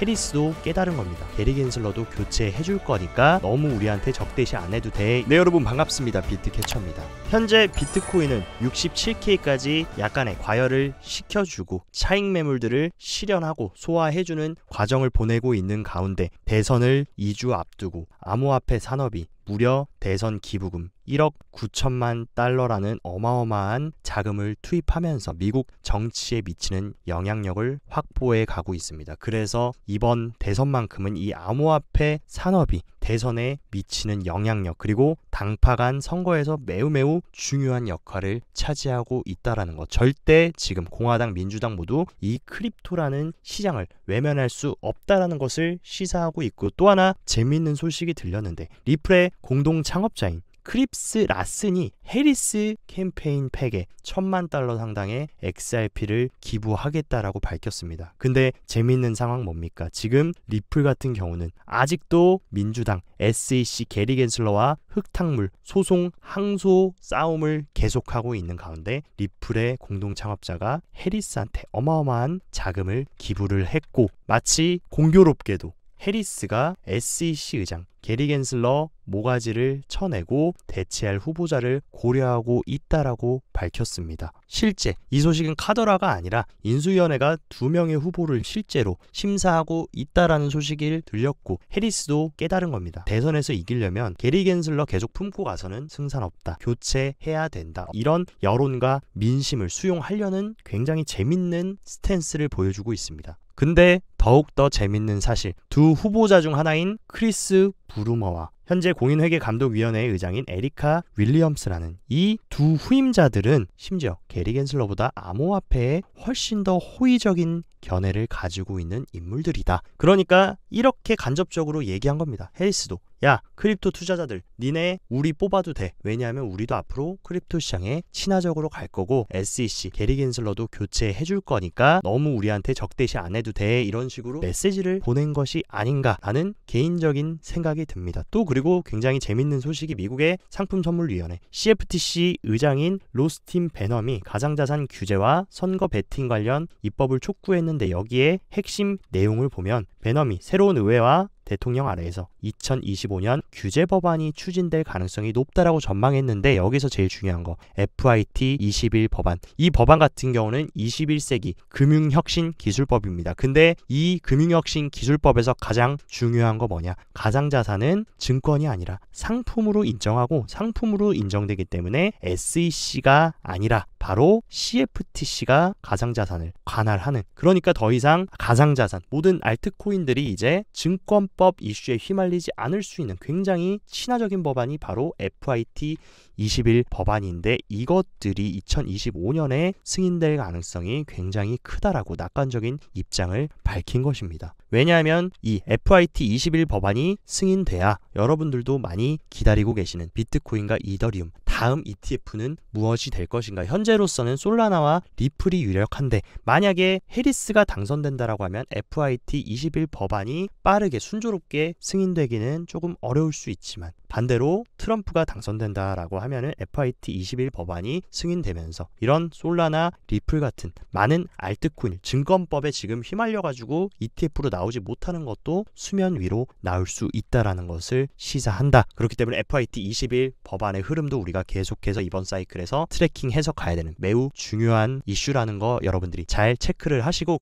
해리스도 깨달은 겁니다. 게리 겐슬러도 교체해줄 거니까 너무 우리한테 적대시 안 해도 돼. 네, 여러분 반갑습니다. 비트캐쳐입니다. 현재 비트코인은 67K까지 약간의 과열을 시켜주고 차익 매물들을 실현하고 소화해주는 과정을 보내고 있는 가운데 대선을 2주 앞두고 암호화폐 산업이 무려 대선 기부금 1억 9천만 달러라는 어마어마한 자금을 투입하면서 미국 정치에 미치는 영향력을 확보해 가고 있습니다. 그래서 이번 대선만큼은 이 암호화폐 산업이 대선에 미치는 영향력 그리고 당파 간 선거에서 매우 중요한 역할을 차지하고 있다는 것. 절대 지금 공화당, 민주당 모두 이 크립토라는 시장을 외면할 수 없다는 것을 시사하고 있고, 또 하나 재미있는 소식이 들렸는데 리플의 공동 창업자인 크립스 라슨이 해리스 캠페인 팩에 1,000만 달러 상당의 XRP를 기부하겠다라고 밝혔습니다. 근데 재미있는 상황 뭡니까? 지금 리플 같은 경우는 아직도 민주당, SEC 게리 겐슬러와 흙탕물, 소송, 항소 싸움을 계속하고 있는 가운데 리플의 공동 창업자가 해리스한테 어마어마한 자금을 기부를 했고, 마치 공교롭게도 해리스가 SEC 의장 게리 겐슬러 모가지를 쳐내고 대체할 후보자를 고려하고 있다라고 밝혔습니다. 실제 이 소식은 카더라가 아니라 인수위원회가 2명의 후보를 실제로 심사하고 있다라는 소식이 들렸고, 해리스도 깨달은 겁니다. 대선에서 이기려면 게리 겐슬러 계속 품고 가서는 승산 없다. 교체해야 된다. 이런 여론과 민심을 수용하려는 굉장히 재밌는 스탠스를 보여주고 있습니다. 근데 더욱더 재밌는 사실, 두 후보자 중 하나인 크리스 브루머와 현재 공인회계감독위원회의 의장인 에리카 윌리엄스라는 이 두 후임자들은 심지어 게리 겐슬러보다 암호화폐에 훨씬 더 호의적인 견해를 가지고 있는 인물들이다. 그러니까 이렇게 간접적으로 얘기한 겁니다. 해리스도 야, 크립토 투자자들 니네 우리 뽑아도 돼. 왜냐하면 우리도 앞으로 크립토 시장에 친화적으로 갈 거고 SEC 게리 겐슬러도 교체해줄 거니까 너무 우리한테 적대시 안 해도 돼. 이런 식으로 메시지를 보낸 것이 아닌가라는 개인적인 생각이 듭니다. 또 그리고 굉장히 재밌는 소식이 미국의 상품선물위원회 CFTC 의장인 로스틴 베넘이 가상자산 규제와 선거 배팅 관련 입법을 촉구했는데, 여기에 핵심 내용을 보면 베넘이 새로운 의회와 대통령 아래에서 2025년 규제 법안이 추진될 가능성이 높다라고 전망했는데, 여기서 제일 중요한 거 FIT 21 법안. 이 법안 같은 경우는 21세기 금융혁신 기술법입니다. 근데 이 금융혁신 기술법에서 가장 중요한 거 뭐냐? 가상자산은 증권이 아니라 상품으로 인정하고 상품으로 인정되기 때문에 SEC가 아니라 바로 CFTC가 가상자산을 관할하는, 그러니까 더 이상 가상자산 모든 알트코인들이 이제 증권법 이슈에 휘말리지 않을 수 있는 굉장히 친화적인 법안이 바로 FIT 21 법안인데, 이것들이 2025년에 승인될 가능성이 굉장히 크다라고 낙관적인 입장을 밝힌 것입니다. 왜냐하면 이 FIT 21 법안이 승인돼야 여러분들도 많이 기다리고 계시는 비트코인과 이더리움 다음 ETF는 무엇이 될 것인가. 현재로서는 솔라나와 리플이 유력한데, 만약에 해리스가 당선된다라고 하면 FIT 21 법안이 빠르게 순조롭게 승인되기는 조금 어려울 수 있지만, 반대로 트럼프가 당선된다라고 하면은 FIT 21 법안이 승인되면서 이런 솔라나, 리플 같은 많은 알트코인, 증권법에 지금 휘말려가지고 ETF로 나오지 못하는 것도 수면 위로 나올 수 있다라는 것을 시사한다. 그렇기 때문에 FIT 21 법안의 흐름도 우리가 계속해서 이번 사이클에서 트래킹해서 가야 되는 매우 중요한 이슈라는 거 여러분들이 잘 체크를 하시고,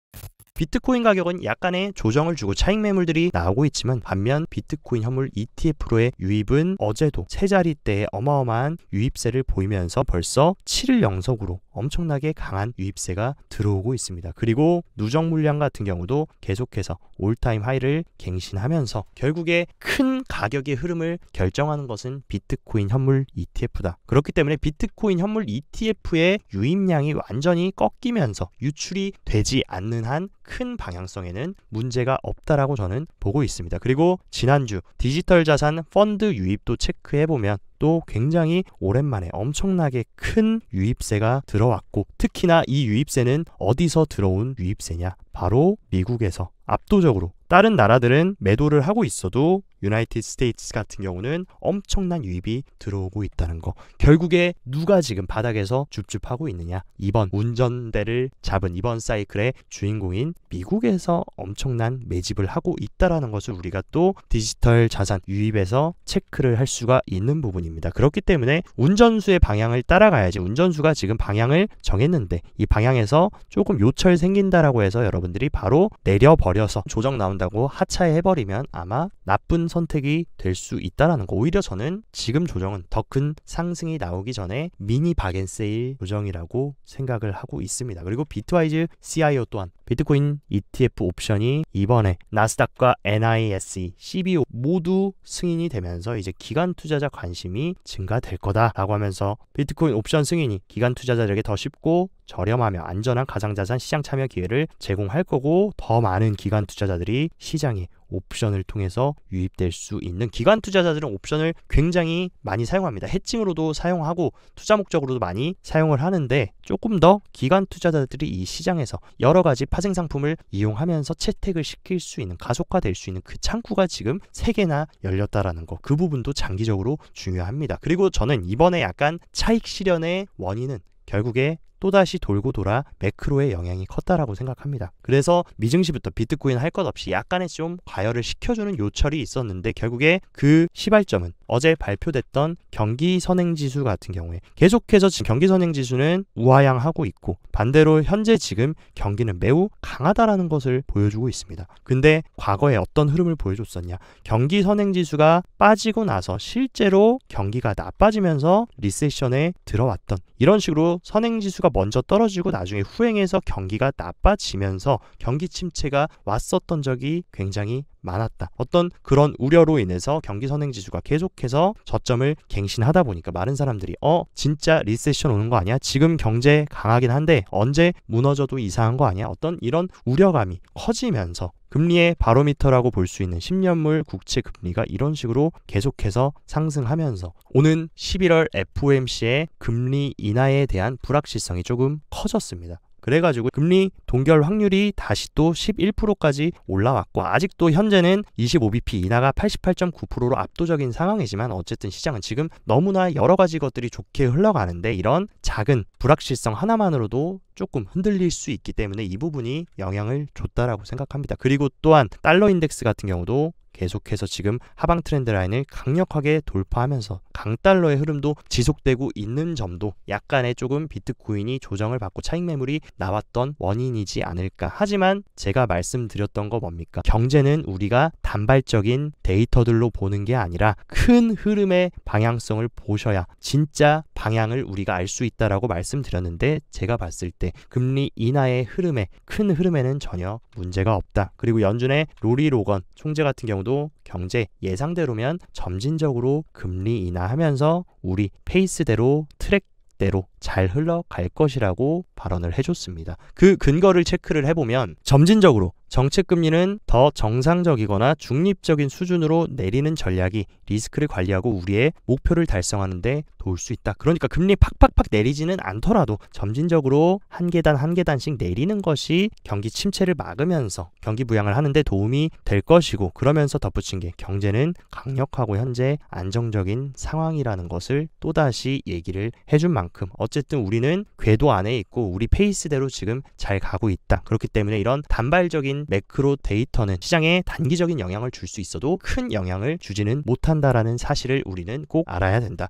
비트코인 가격은 약간의 조정을 주고 차익 매물들이 나오고 있지만, 반면 비트코인 현물 ETF로의 유입은 어제도 세 자리대의 어마어마한 유입세를 보이면서 벌써 7일 연속으로 엄청나게 강한 유입세가 들어오고 있습니다. 그리고 누적 물량 같은 경우도 계속해서 올타임 하이를 갱신하면서 결국에 큰 가격의 흐름을 결정하는 것은 비트코인 현물 ETF다. 그렇기 때문에 비트코인 현물 ETF의 유입량이 완전히 꺾이면서 유출이 되지 않는 한 큰 방향성에는 문제가 없다라고 저는 보고 있습니다. 그리고 지난주 디지털 자산 펀드 유입도 체크해보면 또 굉장히 오랜만에 엄청나게 큰 유입세가 들어왔고, 특히나 이 유입세는 어디서 들어온 유입세냐? 바로 미국에서 압도적으로 다른 나라들은 매도를 하고 있어도 유나이티드 스테이츠 같은 경우는 엄청난 유입이 들어오고 있다는 거. 결국에 누가 지금 바닥에서 줍줍하고 있느냐? 이번 운전대를 잡은 이번 사이클의 주인공인 미국에서 엄청난 매집을 하고 있다라는 것을 우리가 또 디지털 자산 유입에서 체크를 할 수가 있는 부분입니다. 그렇기 때문에 운전수의 방향을 따라가야지. 운전수가 지금 방향을 정했는데 이 방향에서 조금 요철 생긴다라고 해서 여러분들이 바로 내려버려서 조정 나온다고 하차해 해버리면 아마 나쁜 선택이 될 수 있다라는 거. 오히려 저는 지금 조정은 더 큰 상승이 나오기 전에 미니 박앤세일 조정이라고 생각을 하고 있습니다. 그리고 비트와이즈 CIO 또한 비트코인 ETF 옵션이 이번에 나스닥과 NISE, CBO 모두 승인이 되면서 이제 기관 투자자 관심이 증가될 거다라고 하면서 비트코인 옵션 승인이 기관 투자자들에게 더 쉽고 저렴하며 안전한 가상자산 시장 참여 기회를 제공할 거고, 더 많은 기관 투자자들이 시장에 옵션을 통해서 유입될 수 있는, 기관 투자자들은 옵션을 굉장히 많이 사용합니다. 해칭으로도 사용하고 투자 목적으로도 많이 사용을 하는데, 조금 더 기관 투자자들이 이 시장에서 여러 가지 파생 상품을 이용하면서 채택을 시킬 수 있는, 가속화될 수 있는 그 창구가 지금 3개나 열렸다라는 거, 그 부분도 장기적으로 중요합니다. 그리고 저는 이번에 약간 차익 실현의 원인은 결국에 또다시 돌고 돌아 매크로의 영향이 컸다라고 생각합니다. 그래서 미증시부터 비트코인 할 것 없이 약간의 좀 과열을 시켜주는 요철이 있었는데, 결국에 그 시발점은 어제 발표됐던 경기선행지수 같은 경우에 계속해서 지금 경기선행지수는 우하향하고 있고, 반대로 현재 지금 경기는 매우 강하다라는 것을 보여주고 있습니다. 근데 과거에 어떤 흐름을 보여줬었냐? 경기선행지수가 빠지고 나서 실제로 경기가 나빠지면서 리세션에 들어왔던, 이런 식으로 선행지수가 먼저 떨어지고 나중에 후행해서 경기가 나빠지면서 경기 침체가 왔었던 적이 굉장히 많았다. 어떤 그런 우려로 인해서 경기 선행지수가 계속해서 저점을 갱신하다 보니까 많은 사람들이 진짜 리세션 오는 거 아니야? 지금 경제 강하긴 한데 언제 무너져도 이상한 거 아니야? 어떤 이런 우려감이 커지면서 금리의 바로미터라고 볼 수 있는 10년물 국채 금리가 이런 식으로 계속해서 상승하면서 오는 11월 FOMC의 금리 인하에 대한 불확실성이 조금 커졌습니다. 그래가지고 금리 동결 확률이 다시 또 11%까지 올라왔고, 아직도 현재는 25bp 인하가 88.9%로 압도적인 상황이지만 어쨌든 시장은 지금 너무나 여러 가지 것들이 좋게 흘러가는데, 이런 작은 불확실성 하나만으로도 조금 흔들릴 수 있기 때문에 이 부분이 영향을 줬다라고 생각합니다. 그리고 또한 달러 인덱스 같은 경우도 계속해서 지금 하방 트렌드 라인을 강력하게 돌파하면서 강달러의 흐름도 지속되고 있는 점도 약간의 조금 비트코인이 조정을 받고 차익 매물이 나왔던 원인이지 않을까. 하지만 제가 말씀드렸던 거 뭡니까? 경제는 우리가 단발적인 데이터들로 보는 게 아니라 큰 흐름의 방향성을 보셔야 진짜 방향을 우리가 알 수 있다라고 말씀드렸는데, 제가 봤을 때 금리 인하의 흐름에, 큰 흐름에는 전혀 문제가 없다. 그리고 연준의 로리 로건 총재 같은 경우도 경제 예상대로면 점진적으로 금리 인하하면서 우리 페이스대로 트랙대로 잘 흘러갈 것이라고 발언을 해줬습니다. 그 근거를 체크를 해보면 점진적으로 정책금리는 더 정상적이거나 중립적인 수준으로 내리는 전략이 리스크를 관리하고 우리의 목표를 달성하는데 도울 수 있다. 그러니까 금리 팍팍팍 내리지는 않더라도 점진적으로 한 계단 한 계단씩 내리는 것이 경기 침체를 막으면서 경기 부양을 하는데 도움이 될 것이고, 그러면서 덧붙인 게 경제는 강력하고 현재 안정적인 상황이라는 것을 또다시 얘기를 해준 만큼 어쨌든 우리는 궤도 안에 있고 우리 페이스대로 지금 잘 가고 있다. 그렇기 때문에 이런 단발적인 매크로 데이터는 시장에 단기적인 영향을 줄 수 있어도 큰 영향을 주지는 못한다라는 사실을 우리는 꼭 알아야 된다.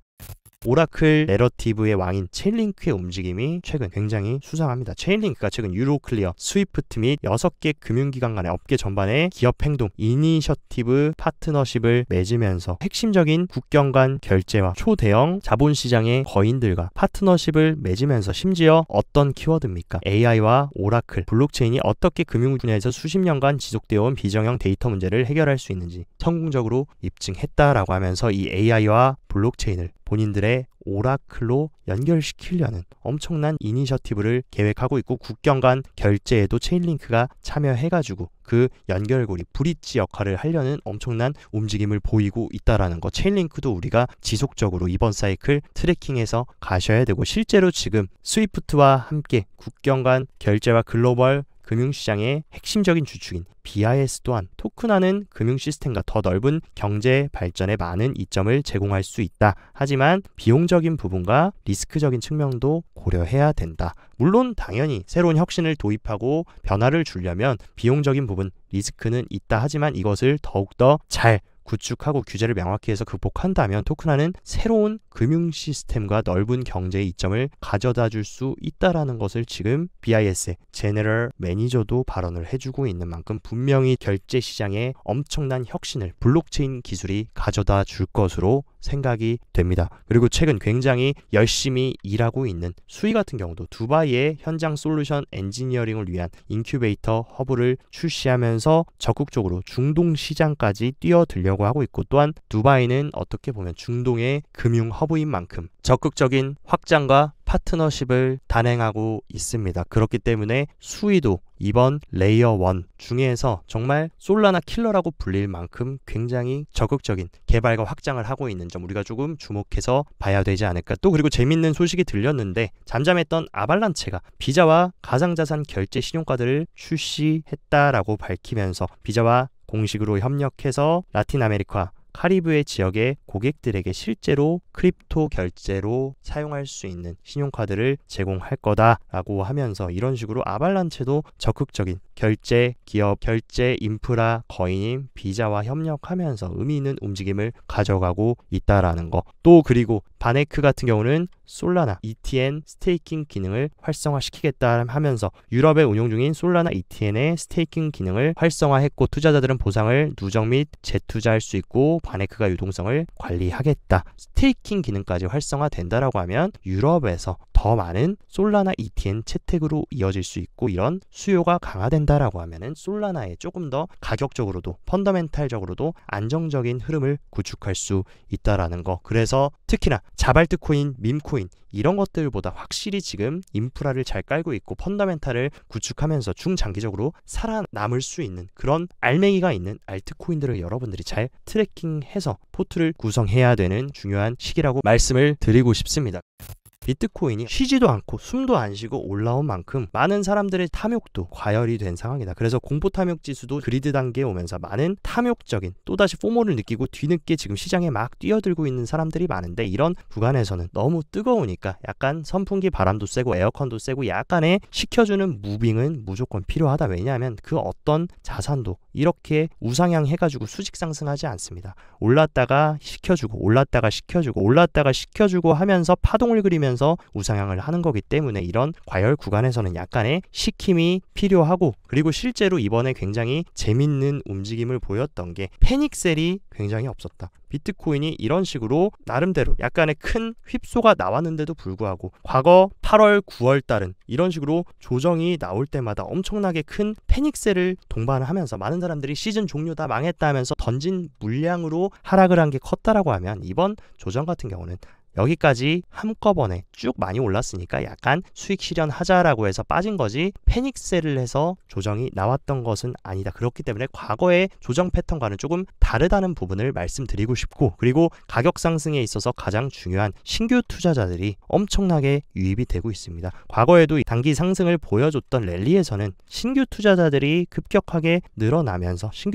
오라클 내러티브의 왕인 체인링크의 움직임이 최근 굉장히 수상합니다. 체인링크가 최근 유로클리어, 스위프트 및 6개 금융기관 간의 업계 전반의 기업 행동, 이니셔티브 파트너십을 맺으면서 핵심적인 국경 간 결제와 초대형 자본시장의 거인들과 파트너십을 맺으면서, 심지어 어떤 키워드입니까? AI와 오라클, 블록체인이 어떻게 금융 분야에서 수십 년간 지속되어 온 비정형 데이터 문제를 해결할 수 있는지 성공적으로 입증했다라고 하면서 이 AI와 블록체인을 본인들의 오라클로 연결시키려는 엄청난 이니셔티브를 계획하고 있고, 국경 간 결제에도 체인링크가 참여해가지고 그 연결고리, 브릿지 역할을 하려는 엄청난 움직임을 보이고 있다라는 거. 체인링크도 우리가 지속적으로 이번 사이클 트래킹해서 가셔야 되고, 실제로 지금 스위프트와 함께 국경 간 결제와 글로벌 금융시장의 핵심적인 주축인 BIS 또한 토큰화는 금융 시스템과 더 넓은 경제 발전에 많은 이점을 제공할 수 있다. 하지만 비용적인 부분과 리스크적인 측면도 고려해야 된다. 물론 당연히 새로운 혁신을 도입하고 변화를 주려면 비용적인 부분, 리스크는 있다. 하지만 이것을 더욱더 잘 구축하고 규제를 명확히 해서 극복한다면 토큰화는 새로운 금융 시스템과 넓은 경제의 이점을 가져다 줄 수 있다라는 것을 지금 BIS의 제너럴 매니저도 발언을 해주고 있는 만큼 분명히 결제 시장에 엄청난 혁신을 블록체인 기술이 가져다 줄 것으로 생각이 됩니다. 그리고 최근 굉장히 열심히 일하고 있는 수이 같은 경우도 두바이의 현장 솔루션 엔지니어링을 위한 인큐베이터 허브를 출시하면서 적극적으로 중동 시장까지 뛰어들려고 하고 있고, 또한 두바이는 어떻게 보면 중동의 금융 허브인 만큼 적극적인 확장과 파트너십을 단행하고 있습니다. 그렇기 때문에 수위도 이번 레이어 1 중에서 정말 솔라나 킬러라고 불릴 만큼 굉장히 적극적인 개발과 확장을 하고 있는 점 우리가 조금 주목해서 봐야 되지 않을까. 또 그리고 재밌는 소식이 들렸는데 잠잠했던 아발란체가 비자와 가상자산 결제 신용카드를 출시했다라고 밝히면서 비자와 공식으로 협력해서 라틴 아메리카 카리브해 지역의 고객들에게 실제로 크립토 결제로 사용할 수 있는 신용카드를 제공할 거다라고 하면서 이런 식으로 아발란체도 적극적인 결제 기업, 결제 인프라 거인인 비자와 협력하면서 의미 있는 움직임을 가져가고 있다라는 거. 또 그리고 바네크 같은 경우는 솔라나 ETN 스테이킹 기능을 활성화시키겠다 하면서 유럽에 운용 중인 솔라나 ETN의 스테이킹 기능을 활성화했고 투자자들은 보상을 누적 및 재투자할 수 있고 바네크가 유동성을 관리하겠다. 스테이킹 기능까지 활성화된다라고 하면 유럽에서 더 많은 솔라나 ETN 채택으로 이어질 수 있고 이런 수요가 강화된다라고 하면은 솔라나에 조금 더 가격적으로도 펀더멘탈적으로도 안정적인 흐름을 구축할 수 있다라는 거. 그래서 특히나 자발트 코인, 밈코인 이런 것들보다 확실히 지금 인프라를 잘 깔고 있고 펀더멘탈을 구축하면서 중장기적으로 살아남을 수 있는 그런 알맹이가 있는 알트코인들을 여러분들이 잘 트래킹해서 포트를 구성해야 되는 중요한 시기라고 말씀을 드리고 싶습니다. 비트코인이 쉬지도 않고 숨도 안 쉬고 올라온 만큼 많은 사람들의 탐욕도 과열이 된 상황이다. 그래서 공포 탐욕 지수도 그리드 단계에 오면서 많은 탐욕적인 또다시 포모를 느끼고 뒤늦게 지금 시장에 막 뛰어들고 있는 사람들이 많은데 이런 구간에서는 너무 뜨거우니까 약간 선풍기 바람도 쐬고 에어컨도 쐬고 약간의 식혀주는 무빙은 무조건 필요하다. 왜냐하면 그 어떤 자산도 이렇게 우상향 해가지고 수직 상승하지 않습니다. 올랐다가 식혀주고 올랐다가 식혀주고 올랐다가 식혀주고 하면서 파동을 그리면서 우상향을 하는 거기 때문에 이런 과열 구간에서는 약간의 식힘이 필요하고, 그리고 실제로 이번에 굉장히 재밌는 움직임을 보였던 게 패닉셀이 굉장히 없었다. 비트코인이 이런 식으로 나름대로 약간의 큰 휩소가 나왔는데도 불구하고 과거 8월, 9월 달은 이런 식으로 조정이 나올 때마다 엄청나게 큰 패닉셀을 동반하면서 많은 사람들이 시즌 종료다 망했다 하면서 던진 물량으로 하락을 한 게 컸다라고 하면 이번 조정 같은 경우는 여기까지 한꺼번에 쭉 많이 올랐으니까 약간 수익 실현하자라고 해서 빠진 거지 패닉셀을 해서 조정이 나왔던 것은 아니다. 그렇기 때문에 과거의 조정 패턴과는 조금 다르다는 부분을 말씀드리고 싶고, 그리고 가격 상승에 있어서 가장 중요한 신규 투자자들이 엄청나게 유입이 되고 있습니다. 과거에도 단기 상승을 보여줬던 랠리에서는 신규 투자자들이 급격하게 늘어나면서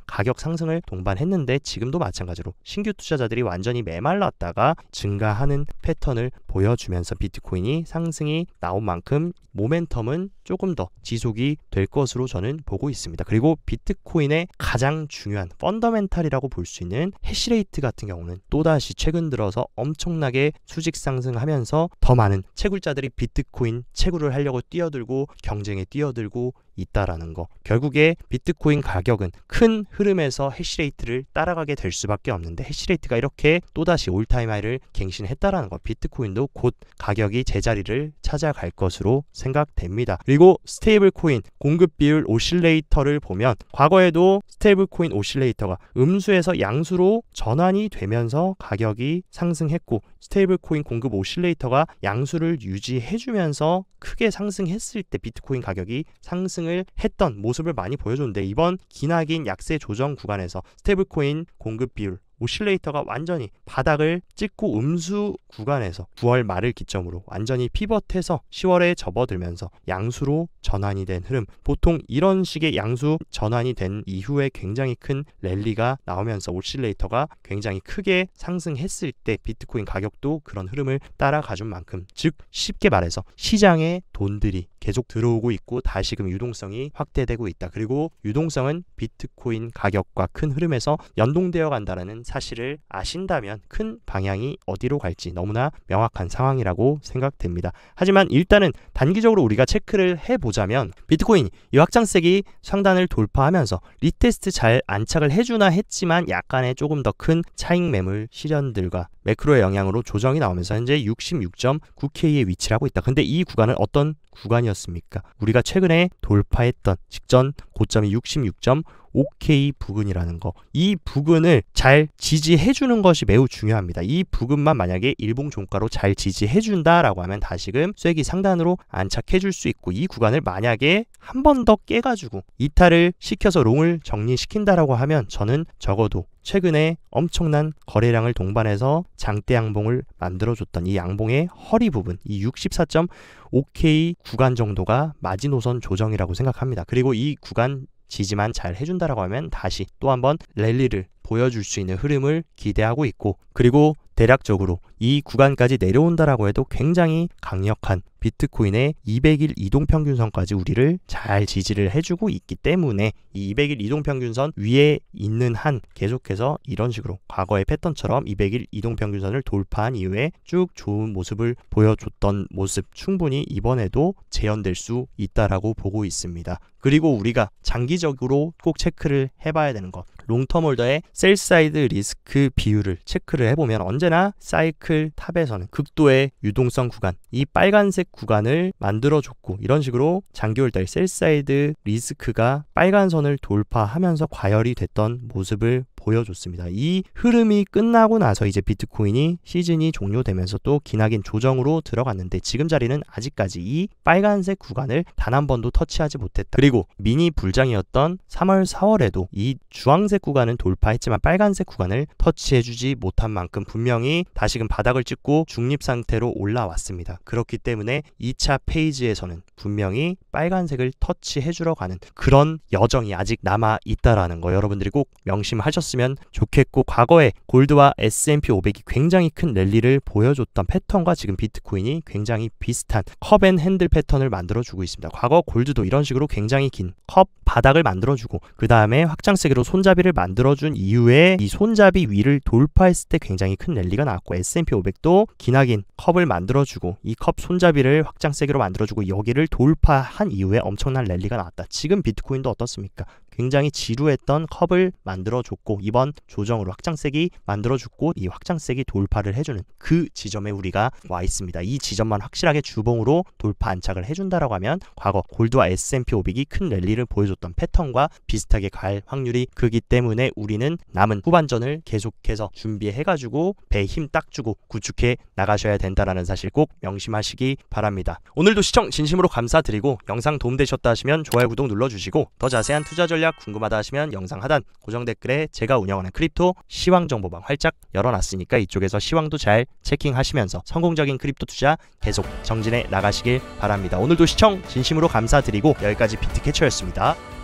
가격 상승을 동반했는데 지금도 마찬가지로 신규 투자자들이 완전히 메말랐다가 증가하는 패턴을 보여주면서 비트코인이 상승이 나온 만큼 모멘텀은 조금 더 지속이 될 것으로 저는 보고 있습니다. 그리고 비트코인의 가장 중요한 펀더멘탈이라고 볼 수 있는 해시레이트 같은 경우는 또다시 최근 들어서 엄청나게 수직 상승하면서 더 많은 채굴자들이 비트코인 채굴을 하려고 뛰어들고 경쟁에 뛰어들고 있다라는 거. 결국에 비트코인 가격은 큰 흐름에서 해시레이트를 따라가게 될 수밖에 없는데 해시레이트가 이렇게 또다시 올타임 하이를 갱신했다라는 거. 비트코인도 곧 가격이 제자리를 찾아갈 것으로 생각됩니다. 그리고 스테이블 코인 공급 비율 오실레이터를 보면 과거에도 스테이블 코인 오실레이터가 음수에서 양수로 전환이 되면서 가격이 상승했고, 스테이블 코인 공급 오실레이터가 양수를 유지해주면서 크게 상승했을 때 비트코인 가격이 상승을 했던 모습을 많이 보여줬는데 이번 기나긴 약세 조정 구간에서 스테이블 코인 공급 비율 오실레이터가 완전히 바닥을 찍고 음수 구간에서 9월 말을 기점으로 완전히 피벗해서 10월에 접어들면서 양수로 전환이 된 흐름, 보통 이런 식의 양수 전환이 된 이후에 굉장히 큰 랠리가 나오면서 오실레이터가 굉장히 크게 상승했을 때 비트코인 가격도 그런 흐름을 따라가준 만큼, 즉 쉽게 말해서 시장에 돈들이 계속 들어오고 있고 다시금 유동성이 확대되고 있다. 그리고 유동성은 비트코인 가격과 큰 흐름에서 연동되어 간다는 사실을 아신다면 큰 방향이 어디로 갈지 너무나 명확한 상황이라고 생각됩니다. 하지만 일단은 단기적으로 우리가 체크를 해보자면 비트코인 이 확장세기 상단을 돌파하면서 리테스트 잘 안착을 해주나 했지만 약간의 조금 더 큰 차익 매물 실현들과 매크로의 영향으로 조정이 나오면서 현재 66.9K에 위치를 하고 있다. 근데 이 구간은 어떤 구간이었습니까? 우리가 최근에 돌파했던 직전 고점이 66.5K 부근이라는 거, 이 부근을 잘 지지해주는 것이 매우 중요합니다. 이 부근만 만약에 일봉 종가로 잘 지지해준다라고 하면 다시금 쐐기 상단으로 안착해줄 수 있고, 이 구간을 만약에 한 번 더 깨가지고 이탈을 시켜서 롱을 정리시킨다라고 하면 저는 적어도 최근에 엄청난 거래량을 동반해서 장대 양봉을 만들어줬던 이 양봉의 허리 부분, 이 64.5K 구간 정도가 마지노선 조정이라고 생각합니다. 그리고 이 구간 지지만 잘 해준다라고 하면 다시 또 한번 랠리를 보여줄 수 있는 흐름을 기대하고 있고, 그리고 대략적으로 이 구간까지 내려온다라고 해도 굉장히 강력한 비트코인의 200일 이동평균선까지 우리를 잘 지지를 해주고 있기 때문에 이 200일 이동평균선 위에 있는 한 계속해서 이런 식으로 과거의 패턴처럼 200일 이동평균선을 돌파한 이후에 쭉 좋은 모습을 보여줬던 모습 충분히 이번에도 재현될 수 있다라고 보고 있습니다. 그리고 우리가 장기적으로 꼭 체크를 해봐야 되는 것, 롱텀 홀더의 셀사이드 리스크 비율을 체크를 해보면 언제나 사이클 탑에서는 극도의 유동성 구간, 이 빨간색 구간을 만들어줬고, 이런 식으로 장기 홀더의 셀사이드 리스크가 빨간 선을 돌파하면서 과열이 됐던 모습을 보여줬습니다. 이 흐름이 끝나고 나서 이제 비트코인이 시즌이 종료되면서 또 기나긴 조정으로 들어갔는데 지금 자리는 아직까지 이 빨간색 구간을 단 한 번도 터치하지 못했다. 그리고 미니 불장이었던 3월 4월에도 이 주황색 구간은 돌파했지만 빨간색 구간을 터치해주지 못한 만큼 분명히 다시금 바닥을 찍고 중립 상태로 올라왔습니다. 그렇기 때문에 2차 페이지에서는 분명히 빨간색을 터치해주러 가는 그런 여정이 아직 남아 있다라는 거 여러분들이 꼭 명심하셨으면 좋겠고, 과거에 골드와 S&P 500이 굉장히 큰 랠리를 보여줬던 패턴과 지금 비트코인이 굉장히 비슷한 컵 앤 핸들 패턴을 만들어주고 있습니다. 과거 골드도 이런 식으로 굉장히 긴 컵 바닥을 만들어주고 그 다음에 확장세기로 손잡이를 만들어준 이후에 이 손잡이 위를 돌파했을 때 굉장히 큰 랠리가 나왔고, S&P 500도 기나긴 컵을 만들어주고 이 컵 손잡이를 확장세기로 만들어주고 여기를 돌파한 이후에 엄청난 랠리가 나왔다. 지금 비트코인도 어떻습니까? 굉장히 지루했던 컵을 만들어줬고 이번 조정으로 확장세기 만들어줬고 이 확장세기 돌파를 해주는 그 지점에 우리가 와 있습니다. 이 지점만 확실하게 주봉으로 돌파 안착을 해준다라고 하면 과거 골드와 S&P 500이 큰 랠리를 보여줬던 패턴과 비슷하게 갈 확률이 크기 때문에 우리는 남은 후반전을 계속해서 준비해가지고 배에 힘 딱 주고 구축해 나가셔야 된다라는 사실 꼭 명심하시기 바랍니다. 오늘도 시청 진심으로 감사드리고 영상 도움되셨다 하시면 좋아요 구독 눌러주시고 더 자세한 투자 전략 궁금하다 하시면 영상 하단 고정 댓글에 제가 운영하는 크립토 시황 정보방 활짝 열어놨으니까 이쪽에서 시황도 잘 체킹하시면서 성공적인 크립토 투자 계속 정진해 나가시길 바랍니다. 오늘도 시청 진심으로 감사드리고 여기까지 비트캐쳐였습니다.